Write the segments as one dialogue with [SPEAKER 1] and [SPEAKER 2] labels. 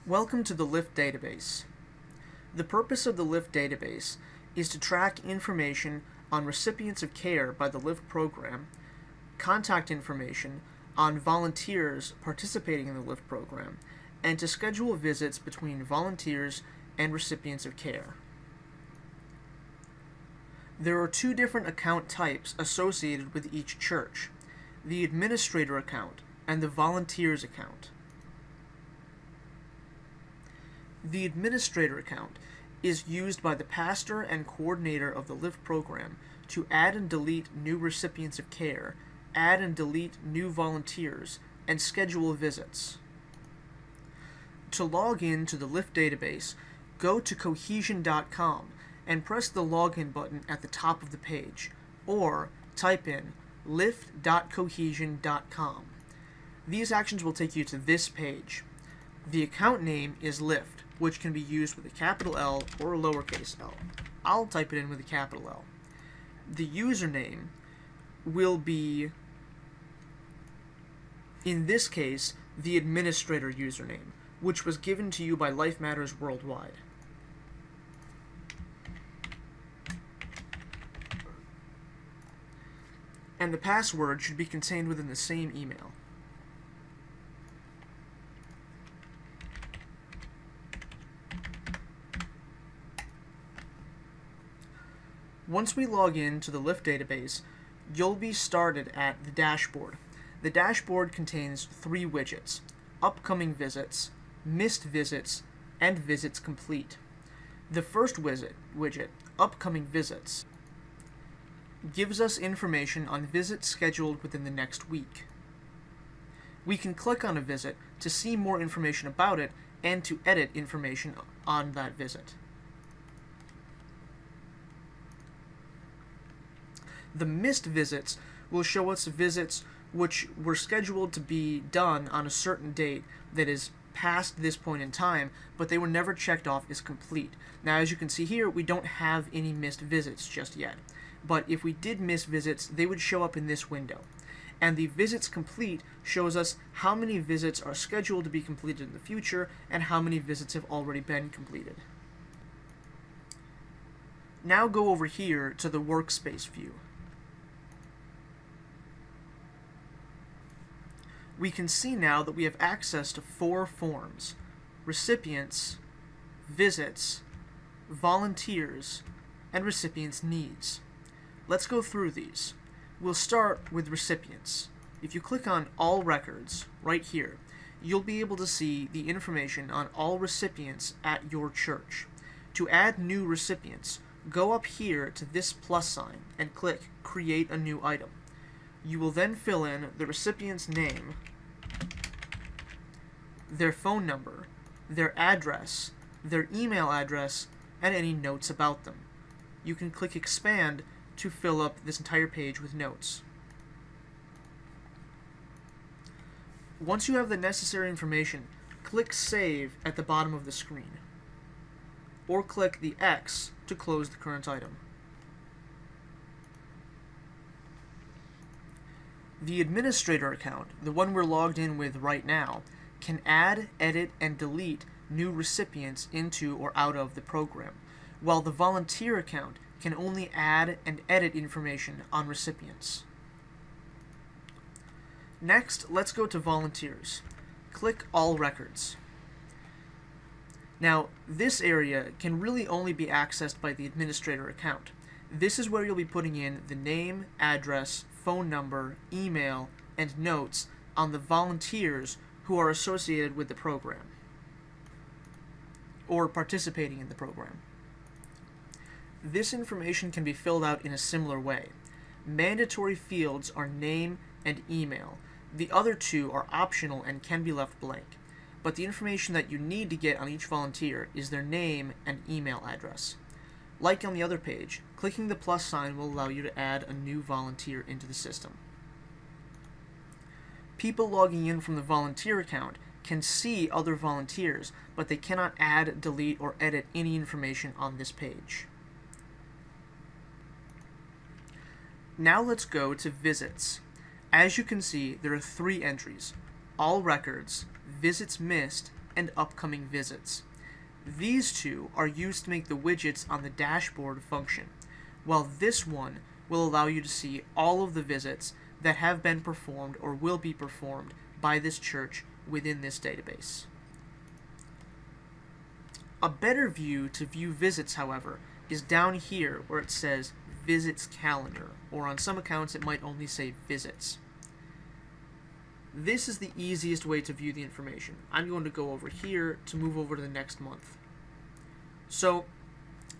[SPEAKER 1] Welcome to the LIFT database. The purpose of the LIFT database is to track information on recipients of care by the LIFT program, contact information on volunteers participating in the LIFT program, and to schedule visits between volunteers and recipients of care. There are two different account types associated with each church: the administrator account and the volunteers account. The administrator account is used by the pastor and coordinator of the LIFT program to add and delete new recipients of care, add and delete new volunteers, and schedule visits. To log in to the LIFT database, go to cohesion.com and press the login button at the top of the page, or type in lift.cohesion.com. These actions will take you to this page. The account name is LIFT, which can be used with a capital L or a lowercase l. I'll type it in with a capital L. The username will be, in this case, the administrator username, which was given to you by Life Matters Worldwide. And the password should be contained within the same email. Once we log in to the LIFT database, you'll be started at the dashboard. The dashboard contains three widgets: upcoming visits, missed visits, and visits complete. The first widget, upcoming visits, gives us information on visits scheduled within the next week. We can click on a visit to see more information about it and to edit information on that visit. The missed visits will show us visits which were scheduled to be done on a certain date that is past this point in time, but they were never checked off as complete. Now, as you can see here, we don't have any missed visits just yet, but if we did miss visits, they would show up in this window. And the visits complete shows us how many visits are scheduled to be completed in the future and how many visits have already been completed. Now go over here to the workspace view. We can see now that we have access to four forms: recipients, visits, volunteers, and recipients' needs. Let's go through these. We'll start with recipients. If you click on All Records right here, you'll be able to see the information on all recipients at your church. To add new recipients, go up here to this plus sign and click Create a New Item. You will then fill in the recipient's name, their phone number, their address, their email address, and any notes about them. You can click Expand to fill up this entire page with notes. Once you have the necessary information, click Save at the bottom of the screen, or click the X to close the current item. The administrator account, the one we're logged in with right now, can add, edit, and delete new recipients into or out of the program, while the volunteer account can only add and edit information on recipients. Next, let's go to volunteers. Click All Records. Now, this area can really only be accessed by the administrator account. This is where you'll be putting in the name, address, phone number, email, and notes on the volunteers who are associated with the program or participating in the program. This information can be filled out in a similar way. Mandatory fields are name and email. The other two are optional and can be left blank, but the information that you need to get on each volunteer is their name and email address. Like on the other page, clicking the plus sign will allow you to add a new volunteer into the system. People logging in from the volunteer account can see other volunteers, but they cannot add, delete, or edit any information on this page. Now let's go to visits. As you can see, there are three entries: all records, visits missed, and upcoming visits. These two are used to make the widgets on the dashboard function, while this one will allow you to see all of the visits that have been performed or will be performed by this church within this database. A better view to view visits, however, is down here where it says Visits Calendar, or on some accounts it might only say Visits. This is the easiest way to view the information. I'm going to go over here to move over to the next month. So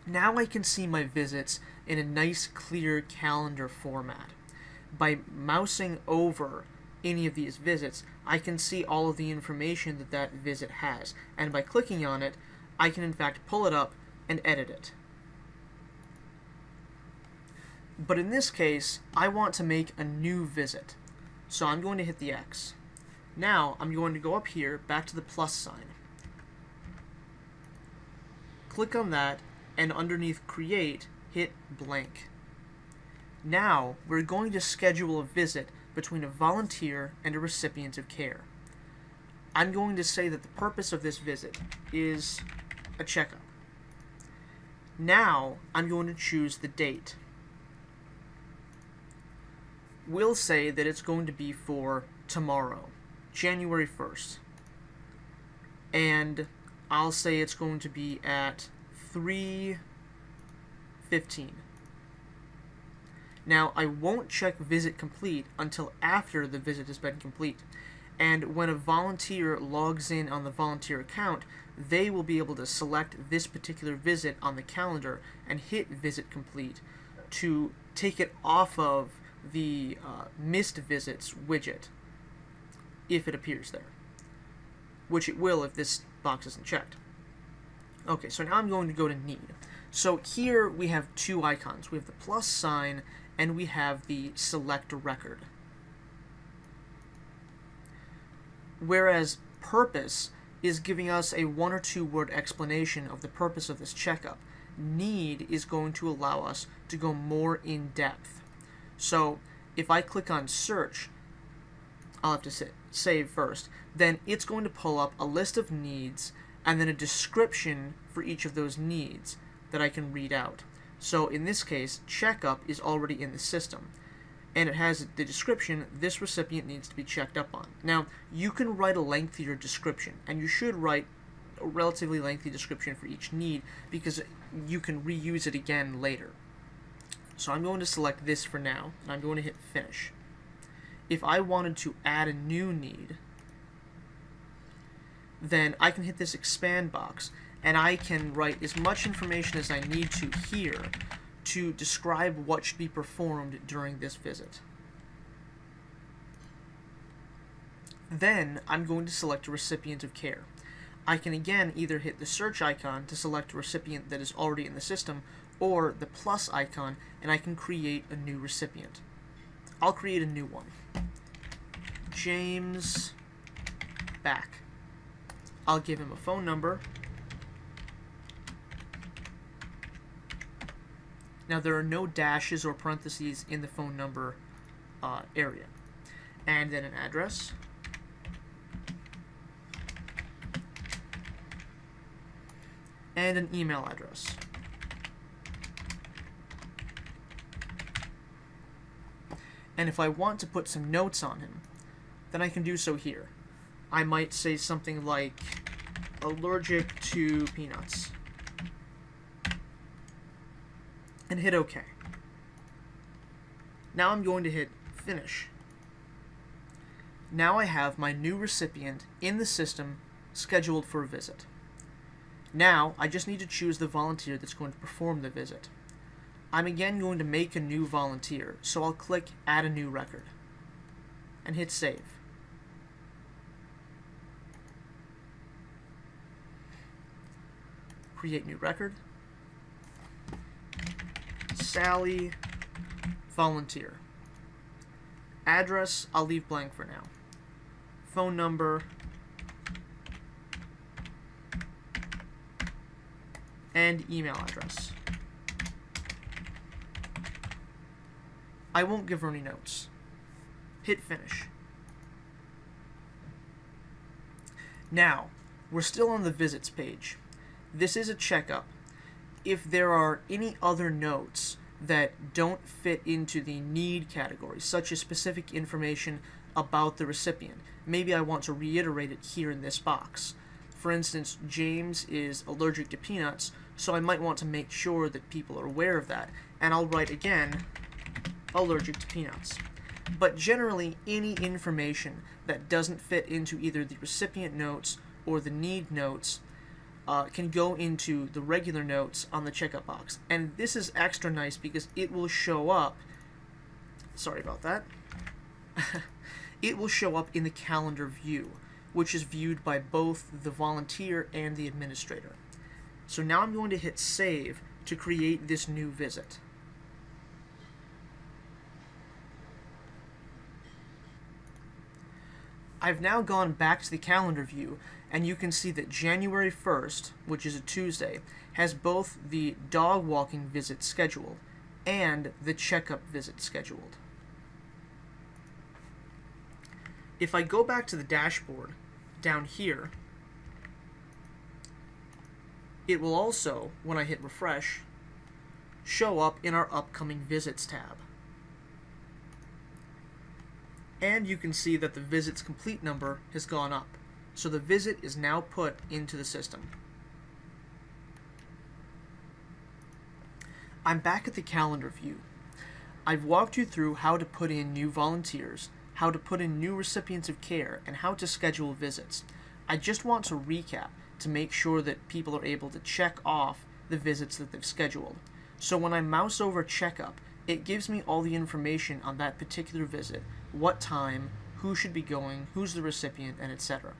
[SPEAKER 1] now I can see my visits in a nice clear calendar format. By mousing over any of these visits, I can see all of the information that that visit has, and by clicking on it, I can in fact pull it up and edit it. But in this case, I want to make a new visit, so I'm going to hit the X. Now I'm going to go up here, back to the plus sign. Click on that, and underneath Create, hit blank. Now we're going to schedule a visit between a volunteer and a recipient of care. I'm going to say that the purpose of this visit is a checkup. Now I'm going to choose the date. We'll say that it's going to be for tomorrow, January 1st. And I'll say it's going to be at 3:15. Now, I won't check visit complete until after the visit has been complete. And when a volunteer logs in on the volunteer account, they will be able to select this particular visit on the calendar and hit visit complete to take it off of the missed visits widget if it appears there, which it will if this box isn't checked. Okay, so now I'm going to go to need. So here we have two icons. We have the plus sign and we have the select record. Whereas purpose is giving us a 1 or 2 word explanation of the purpose of this checkup, need is going to allow us to go more in depth. So if I click on search, I'll have to save first, then it's going to pull up a list of needs and then a description for each of those needs that I can read out. So in this case, checkup is already in the system, and it has the description, this recipient needs to be checked up on. Now, you can write a lengthier description, and you should write a relatively lengthy description for each need, because you can reuse it again later. So I'm going to select this for now, and I'm going to hit finish. If I wanted to add a new need, then I can hit this expand box, and I can write as much information as I need to here to describe what should be performed during this visit. Then I'm going to select a recipient of care. I can again either hit the search icon to select a recipient that is already in the system, or the plus icon, and I can create a new recipient. I'll create a new one. James Back. I'll give him a phone number. Now there are no dashes or parentheses in the phone number area. And then an address. And an email address. And if I want to put some notes on him, then I can do so here. I might say something like, allergic to peanuts. And hit OK. Now I'm going to hit finish. Now I have my new recipient in the system scheduled for a visit. Now I just need to choose the volunteer that's going to perform the visit. I'm again going to make a new volunteer, so I'll click Add a New Record and hit Save. Create new record. Sally, volunteer. Address, I'll leave blank for now. Phone number. And email address. I won't give her any notes. Hit finish. Now, We're still on the visits page. This is a checkup. If there are any other notes that don't fit into the need category, such as specific information about the recipient, maybe I want to reiterate it here in this box. For instance, James is allergic to peanuts, so I might want to make sure that people are aware of that, and I'll write again, allergic to peanuts. But generally, any information that doesn't fit into either the recipient notes or the need notes can go into the regular notes on the checkup box. And this is extra nice because it will show up, sorry about that, it will show up in the calendar view, which is viewed by both the volunteer and the administrator. So now I'm going to hit save to create this new visit. I've now gone back to the calendar view, and you can see that January 1st, which is a Tuesday, has both the dog walking visit scheduled and the checkup visit scheduled. If I go back to the dashboard down here, it will also, when I hit refresh, show up in our upcoming visits tab. And you can see that the visits complete number has gone up. So the visit is now put into the system. I'm back at the calendar view. I've walked you through how to put in new volunteers, how to put in new recipients of care, and how to schedule visits. I just want to recap to make sure that people are able to check off the visits that they've scheduled. So when I mouse over checkup, it gives me all the information on that particular visit, what time, who should be going, who's the recipient, and etc.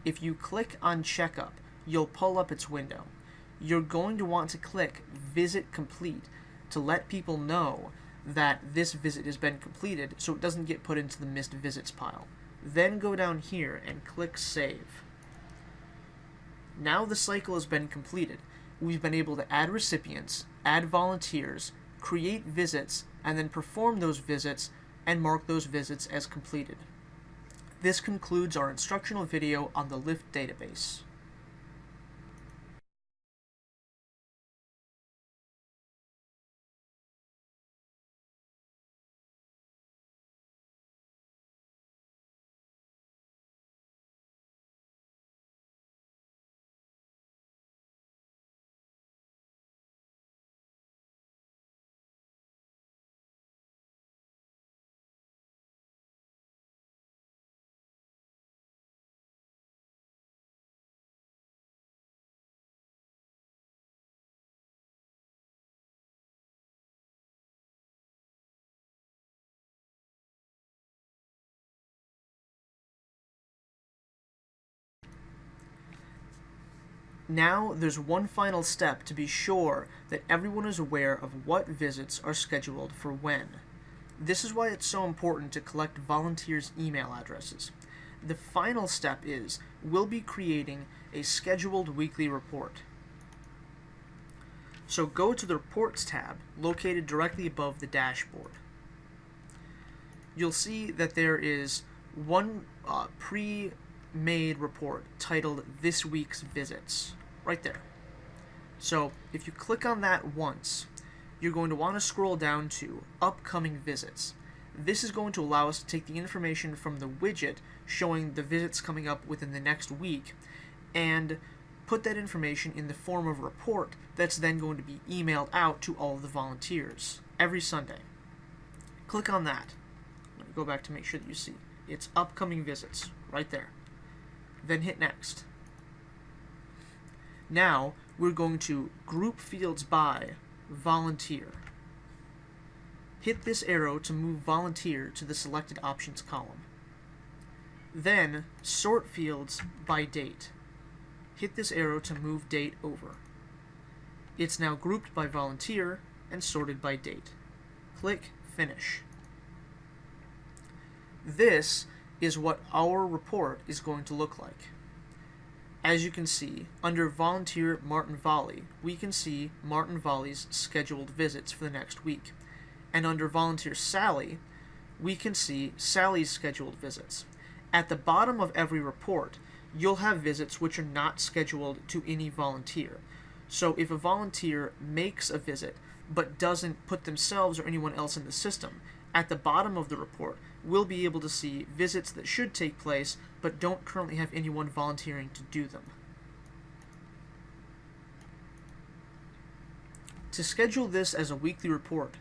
[SPEAKER 1] If you click on checkup, you'll pull up its window. You're going to want to click Visit Complete to let people know that this visit has been completed so it doesn't get put into the missed visits pile. Then go down here and click Save. Now the cycle has been completed. We've been able to add recipients, add volunteers, create visits, and then perform those visits and mark those visits as completed. This concludes our instructional video on the LIFT database. Now, there's one final step to be sure that everyone is aware of what visits are scheduled for when. This is why it's so important to collect volunteers' email addresses. The final step is, we'll be creating a scheduled weekly report. So go to the Reports tab, located directly above the dashboard. You'll see that there is one pre-made report titled This Week's Visits, right there. So if you click on that once, you're going to want to scroll down to Upcoming Visits. This is going to allow us to take the information from the widget showing the visits coming up within the next week and put that information in the form of a report that's then going to be emailed out to all of the volunteers every Sunday. Click on that. I'm going to go back to make sure that you see. It's Upcoming Visits, right there. Then hit Next. Now, we're going to group fields by volunteer. Hit this arrow to move volunteer to the selected options column. Then, sort fields by date. Hit this arrow to move date over. It's now grouped by volunteer and sorted by date. Click Finish. This is what our report is going to look like. As you can see, under Volunteer Martin Volley, we can see Martin Volley's scheduled visits for the next week. And under Volunteer Sally, we can see Sally's scheduled visits. At the bottom of every report, you'll have visits which are not scheduled to any volunteer. So if a volunteer makes a visit but doesn't put themselves or anyone else in the system, at the bottom of the report, we'll be able to see visits that should take place but don't currently have anyone volunteering to do them. To schedule this as a weekly report,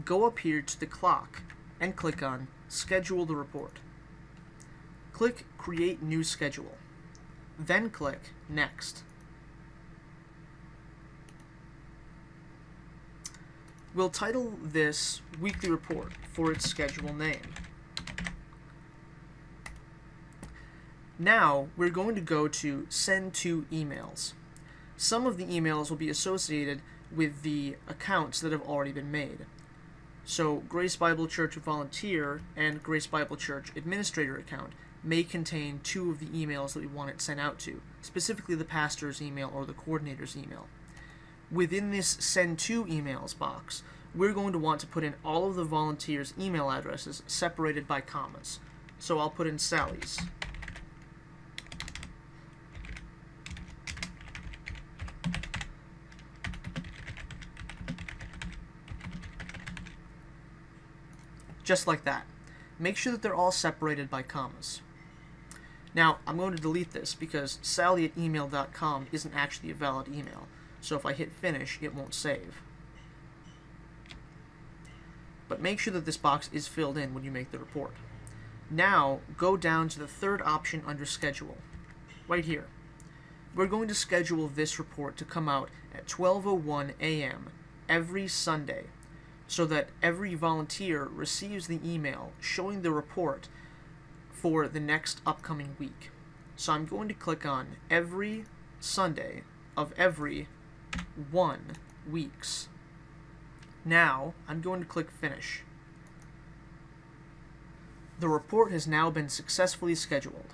[SPEAKER 1] go up here to the clock and click on Schedule the Report. Click Create New Schedule. Then click Next. We'll title this weekly report for its schedule name. Now we're going to go to Send to Emails. Some of the emails will be associated with the accounts that have already been made. So Grace Bible Church Volunteer and Grace Bible Church Administrator account may contain two of the emails that we want it sent out to, specifically the pastor's email or the coordinator's email. Within this Send to Emails box, we're going to want to put in all of the volunteers' email addresses separated by commas. So I'll put in Sally's. Just like that. Make sure that they're all separated by commas. Now, I'm going to delete this because sally@email.com isn't actually a valid email. So if I hit finish, it won't save. But make sure that this box is filled in when you make the report. Now, go down to the third option under Schedule. Right here. We're going to schedule this report to come out at 12:01 a.m. every Sunday, so that every volunteer receives the email showing the report for the next upcoming week. So I'm going to click on every Sunday of every 1 weeks. Now I'm going to click Finish. The report has now been successfully scheduled.